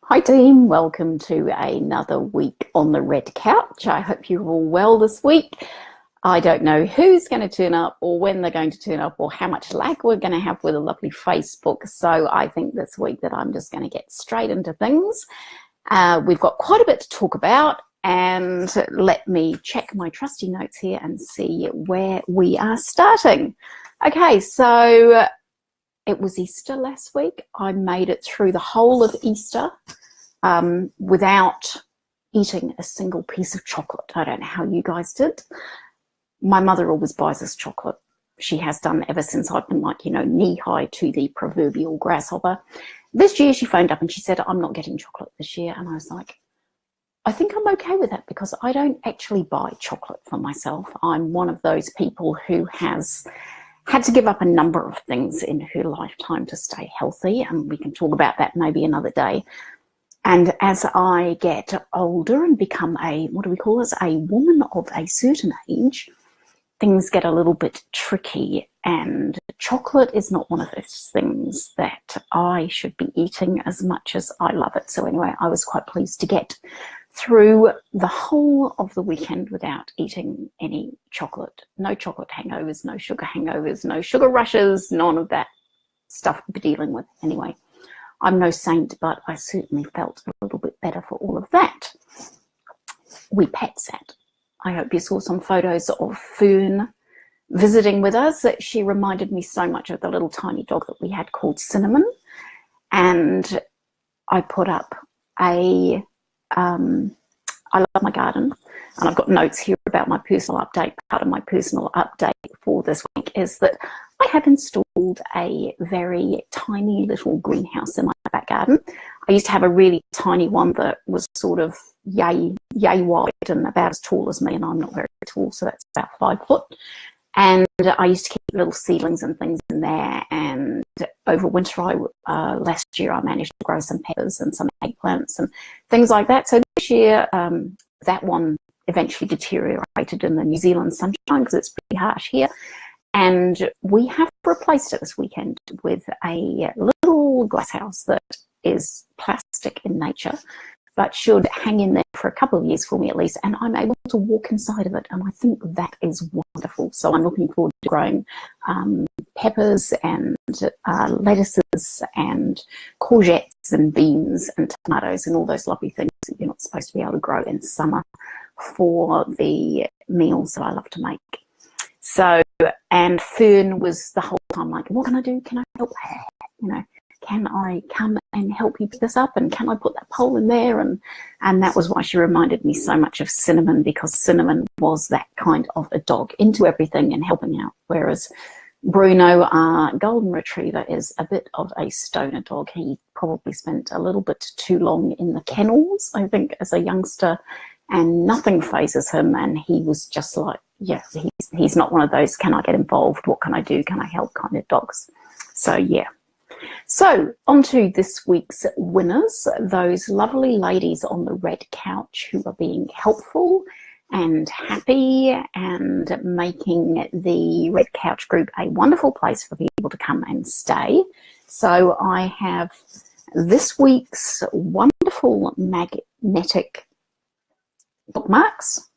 Hi team, welcome to another week on the red couch. I hope you're all well this week. I don't know who's going to turn up or when they're going to turn up or how much lag we're going to have with a lovely Facebook. So I think this week that I'm just going to get straight into things. We've got quite a bit to talk about, and let me check my trusty notes here and see where we are starting. Okay, so it was Easter last week. I made it through the whole of Easter without eating a single piece of chocolate. I don't know how you guys did. My mother always buys us chocolate. She has done ever since I've been knee-high to the proverbial grasshopper. This year she phoned up and she said, I'm not getting chocolate this year. And I was like, I think I'm okay with that because I don't actually buy chocolate for myself. I'm one of those people who has had to give up a number of things in her lifetime to stay healthy, and we can talk about that maybe another day. And as I get older and become a woman of a certain age, things get a little bit tricky, and chocolate is not one of those things that I should be eating as much as I love it. So anyway, I was quite pleased to get through the whole of the weekend without eating any chocolate. No chocolate hangovers, no sugar hangovers, no sugar rushes, none of that stuff we're dealing with. Anyway, I'm no saint, but I certainly felt a little bit better for all of that. We pet sat. I hope you saw some photos of Fern visiting with us. She reminded me so much of the little tiny dog that we had called Cinnamon. And I put up I love my garden, and I've got notes here about my personal update. Part of my personal update for this week is that I have installed a very tiny little greenhouse in my back garden. I used to have a really tiny one that was sort of yay wide and about as tall as me, and I'm not very tall, so that's about 5 foot. And I used to keep little seedlings and things in there. And over winter, last year, I managed to grow some peppers and some eggplants and things like that. So this year, that one eventually deteriorated in the New Zealand sunshine because it's pretty harsh here. And we have replaced it this weekend with a little glasshouse that is plastic in nature, but should hang in there for a couple of years for me at least, and I'm able to walk inside of it, and I think that is wonderful. So I'm looking forward to growing peppers and lettuces and courgettes and beans and tomatoes and all those lovely things that you're not supposed to be able to grow in summer for the meals that I love to make. So, and Fern was the whole time like, what can I do? Can I help? Can I come and help you pick this up? And can I put that pole in there? And that was why she reminded me so much of Cinnamon, because Cinnamon was that kind of a dog, into everything and helping out. Whereas Bruno, our golden retriever, is a bit of a stoner dog. He probably spent a little bit too long in the kennels, I think, as a youngster, and nothing phases him. And he was just like, yeah, he's not one of those, can I get involved? What can I do? Can I help kind of dogs? So, yeah. So, on to this week's winners, those lovely ladies on the red couch who are being helpful and happy and making the red couch group a wonderful place for people to come and stay. So, I have this week's wonderful magnetic bookmarks,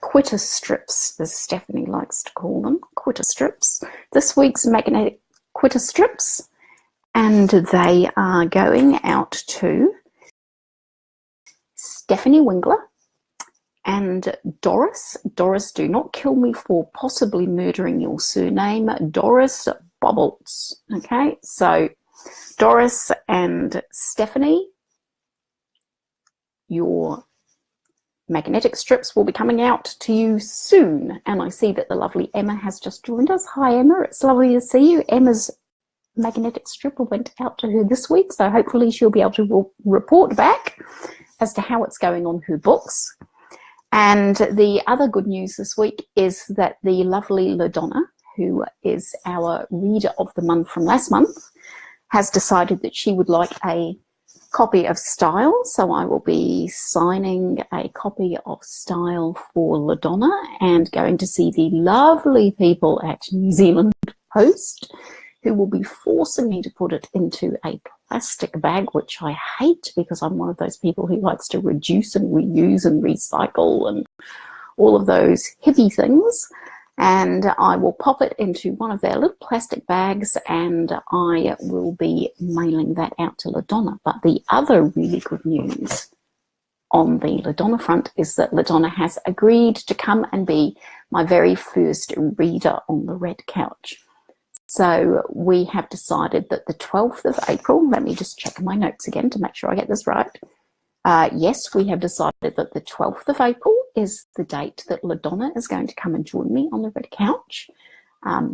quitter strips, as Stephanie likes to call them, quitter strips. This week's magnetic quitter strips, and they are going out to Stephanie Wingler and Doris. Doris, do not kill me for possibly murdering your surname. Doris Bobbles. Okay, so Doris and Stephanie, your magnetic strips will be coming out to you soon. And I see that the lovely Emma has just joined us. Hi Emma, it's lovely to see you. Emma's magnetic strip went out to her this week, so hopefully she'll be able to report back as to how it's going on her books. And the other good news this week is that the lovely LaDonna, who is our reader of the month from last month, has decided that she would like a copy of Style, so I will be signing a copy of Style for LaDonna and going to see the lovely people at New Zealand Post, who will be forcing me to put it into a plastic bag, which I hate because I'm one of those people who likes to reduce and reuse and recycle and all of those hippie things. And I will pop it into one of their little plastic bags, and I will be mailing that out to LaDonna. But the other really good news on the LaDonna front is that LaDonna has agreed to come and be my very first reader on the red couch. So we have decided that the 12th of April, let me just check my notes again to make sure I get this right. Yes, we have decided that the 12th of April is the date that LaDonna is going to come and join me on the red couch.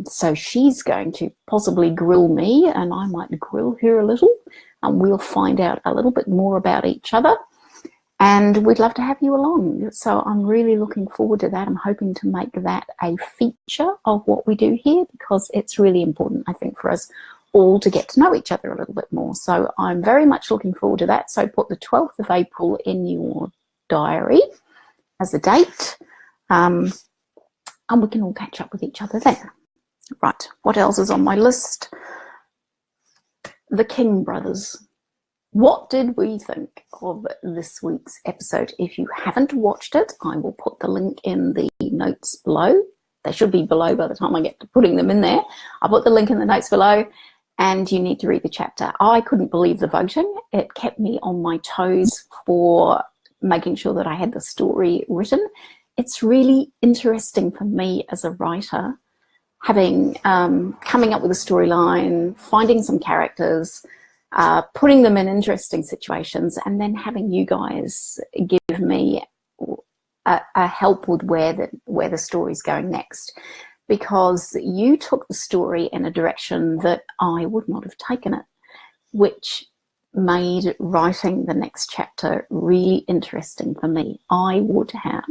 So she's going to possibly grill me, and I might grill her a little, and we'll find out a little bit more about each other. And we'd love to have you along. So I'm really looking forward to that. I'm hoping to make that a feature of what we do here, because it's really important, I think, for us all to get to know each other a little bit more. So I'm very much looking forward to that. So put the 12th of April in your diary as a date, and we can all catch up with each other then. Right, what else is on my list? The King brothers. What did we think of this week's episode? If you haven't watched it, I will put the link in the notes below. They should be below by the time I get to putting them in there. I'll put the link in the notes below, and you need to read the chapter. I couldn't believe the voting. It kept me on my toes for making sure that I had the story written. It's really interesting for me as a writer, having coming up with a storyline, finding some characters, putting them in interesting situations, and then having you guys give me a help with where the story's going next, because you took the story in a direction that I would not have taken it, which made writing the next chapter really interesting for me. I would have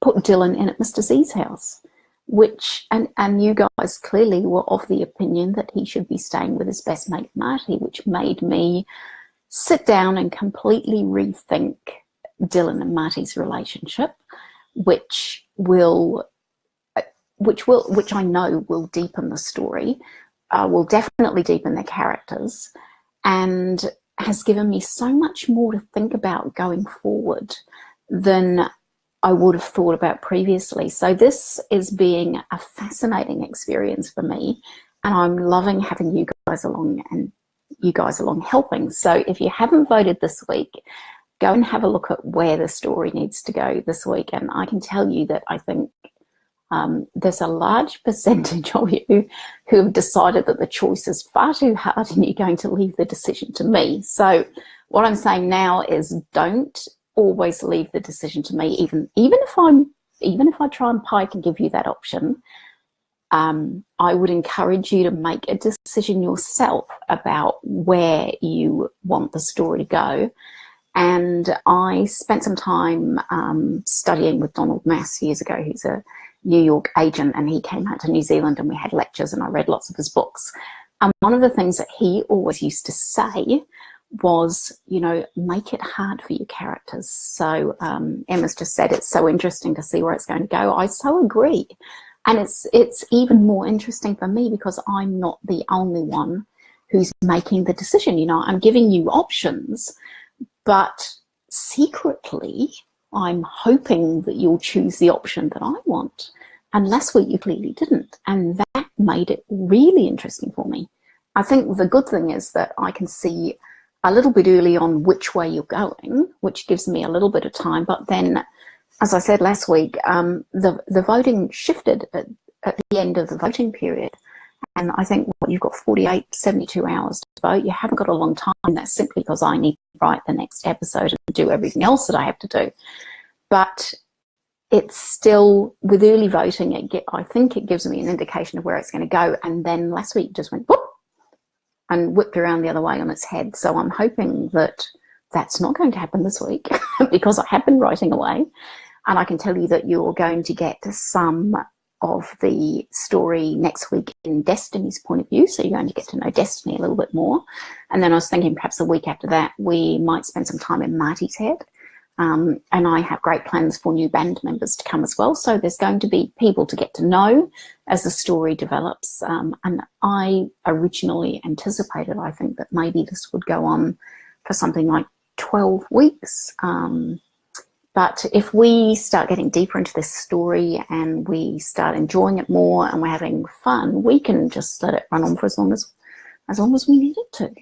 put Dylan in at Mr. Z's house, which, and you guys clearly were of the opinion that he should be staying with his best mate Marty, which made me sit down and completely rethink Dylan and Marty's relationship, which I know will deepen the story, will definitely deepen their characters, and has given me so much more to think about going forward than I would have thought about previously. So this is being a fascinating experience for me, and I'm loving having you guys along and you guys along helping. So if you haven't voted this week, go and have a look at where the story needs to go this week. And I can tell you that I think there's a large percentage of you who have decided that the choice is far too hard and you're going to leave the decision to me. So what I'm saying now is, don't always leave the decision to me, even if I try and pike and give you that option. I would encourage you to make a decision yourself about where you want the story to go. And I spent some time studying with Donald Mass years ago, who's a New York agent, and he came out to New Zealand and we had lectures and I read lots of his books. And one of the things that he always used to say was, you know, make it hard for your characters. So Emma's just said it's so interesting to see where it's going to go. I so agree. And it's even more interesting for me because I'm not the only one who's making the decision. You know, I'm giving you options, but secretly I'm hoping that you'll choose the option that I want. And last week you clearly didn't. And that made it really interesting for me. I think the good thing is that I can see a little bit early on which way you're going, which gives me a little bit of time. But then, as I said last week, the voting shifted at the end of the voting period. And I think you've got 48, 72 hours to vote. You haven't got a long time. That's simply because I need to write the next episode and do everything else that I have to do. But it's still, with early voting, I think it gives me an indication of where it's going to go. And then last week just went whoop and whipped around the other way on its head. So I'm hoping that that's not going to happen this week because I have been writing away. And I can tell you that you're going to get some of the story next week in Destiny's point of view. So you're going to get to know Destiny a little bit more. And then I was thinking perhaps a week after that, we might spend some time in Marty's head. And I have great plans for new band members to come as well. So there's going to be people to get to know as the story develops. And I originally anticipated, I think, that maybe this would go on for something like 12 weeks. But if we start getting deeper into this story and we start enjoying it more and we're having fun, we can just let it run on for as long as we need it to.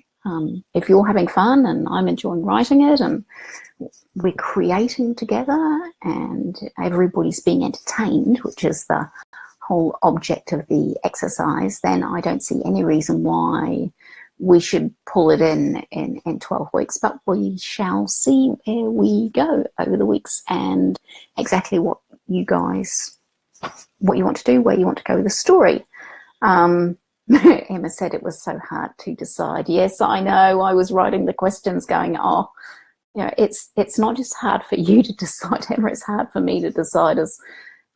If you're having fun and I'm enjoying writing it and we're creating together and everybody's being entertained, which is the whole object of the exercise, then I don't see any reason why we should pull it in 12 weeks. But we shall see where we go over the weeks and exactly what you want to do, where you want to go with the story. Emma said it was so hard to decide. Yes, I know. I was writing the questions going, it's not just hard for you to decide, Emma, it's hard for me to decide as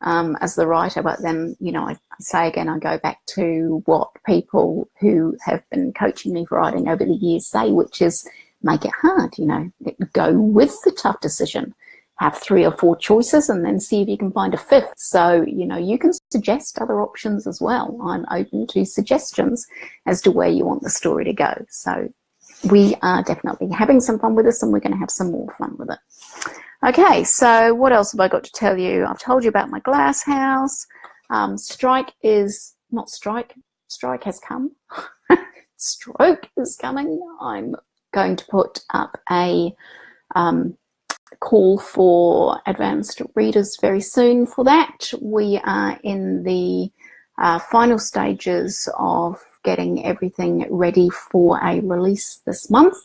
the writer. But then, I say again, I go back to what people who have been coaching me for writing over the years say, which is make it hard, go with the tough decision. Have 3 or 4 choices and then see if you can find a 5th. So, you can suggest other options as well. I'm open to suggestions as to where you want the story to go. So we are definitely having some fun with this and we're going to have some more fun with it. Okay, so what else have I got to tell you? I've told you about my glass house. Strike has come. Stroke is coming. I'm going to put up a call for advanced readers very soon for that. We are in the final stages of getting everything ready for a release this month.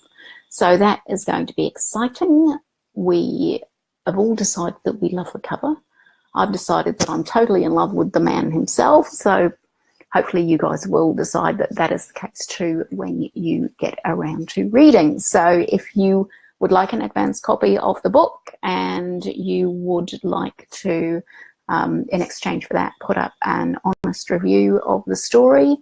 So that is going to be exciting. We have all decided that we love the cover. I've decided that I'm totally in love with the man himself. So hopefully you guys will decide that that is the case too when you get around to reading. So if you would like an advanced copy of the book and you would like to, in exchange for that, put up an honest review of the story,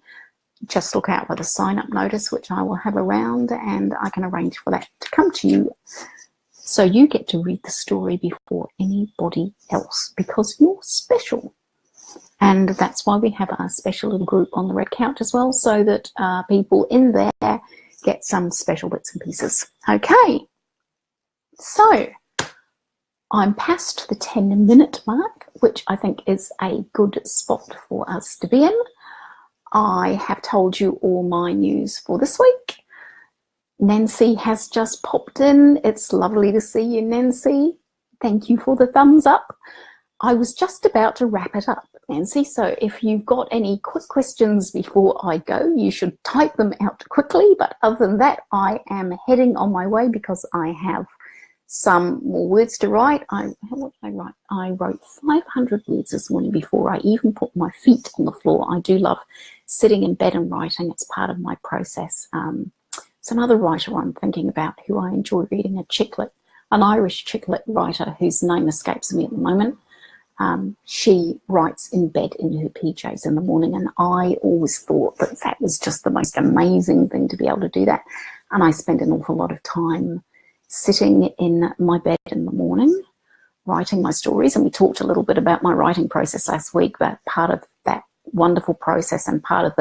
just look out for the sign-up notice, which I will have around, and I can arrange for that to come to you so you get to read the story before anybody else because you're special. And that's why we have a special little group on the Red Couch as well, so that people in there get some special bits and pieces. Okay. So I'm past the 10-minute mark, which I think is a good spot for us to be in. I have told you all my news for this week. Nancy has just popped in. It's lovely to see you, Nancy. Thank you for the thumbs up. I was just about to wrap it up, Nancy, so if you've got any quick questions before I go, you should type them out quickly. But other than that, I am heading on my way because I have some more words to write. What did I write? I wrote 500 words this morning before I even put my feet on the floor. I do love sitting in bed and writing. It's part of my process. It's another writer I'm thinking about who I enjoy reading, an Irish chick lit writer whose name escapes me at the moment. She writes in bed in her PJs in the morning, and I always thought that that was just the most amazing thing to be able to do that. And I spend an awful lot of time sitting in my bed in the morning, writing my stories. And we talked a little bit about my writing process last week, but part of that wonderful process and part of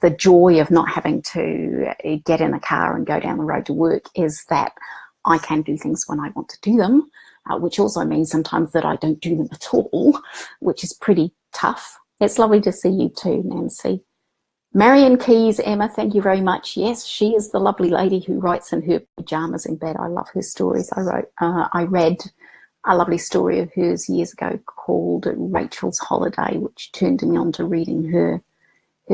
the joy of not having to get in a car and go down the road to work is that I can do things when I want to do them, which also means sometimes that I don't do them at all, which is pretty tough. It's lovely to see you too, Nancy. Marion Keys, Emma, thank you very much. Yes, she is the lovely lady who writes in her pajamas in bed. I love her stories. I read a lovely story of hers years ago called Rachel's Holiday, which turned me on to reading her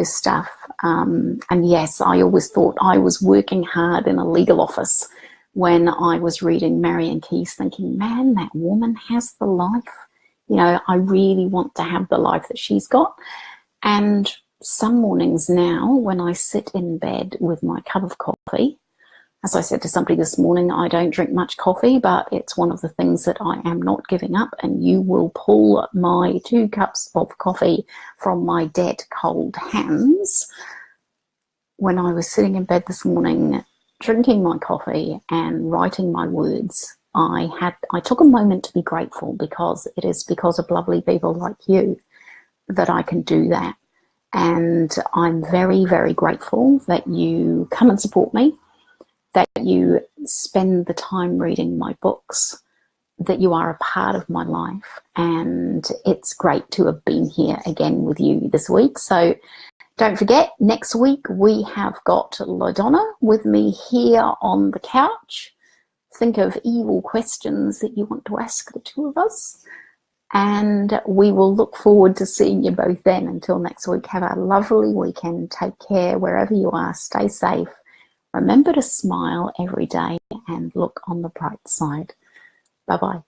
stuff. And yes, I always thought I was working hard in a legal office when I was reading Marion Keys, thinking, man, that woman has the life. I really want to have the life that she's got. And some mornings now, when I sit in bed with my cup of coffee, as I said to somebody this morning, I don't drink much coffee, but it's one of the things that I am not giving up, and you will pull my 2 cups of coffee from my dead cold hands. When I was sitting in bed this morning, drinking my coffee and writing my words, I took a moment to be grateful, because it is because of lovely people like you that I can do that. And I'm very, very grateful that you come and support me, that you spend the time reading my books, that you are a part of my life. And it's great to have been here again with you this week. So don't forget, next week we have got LaDonna with me here on the couch. Think of evil questions that you want to ask the two of us. And we will look forward to seeing you both then. Until next week, have a lovely weekend. Take care wherever you are. Stay safe. Remember to smile every day and look on the bright side. Bye-bye.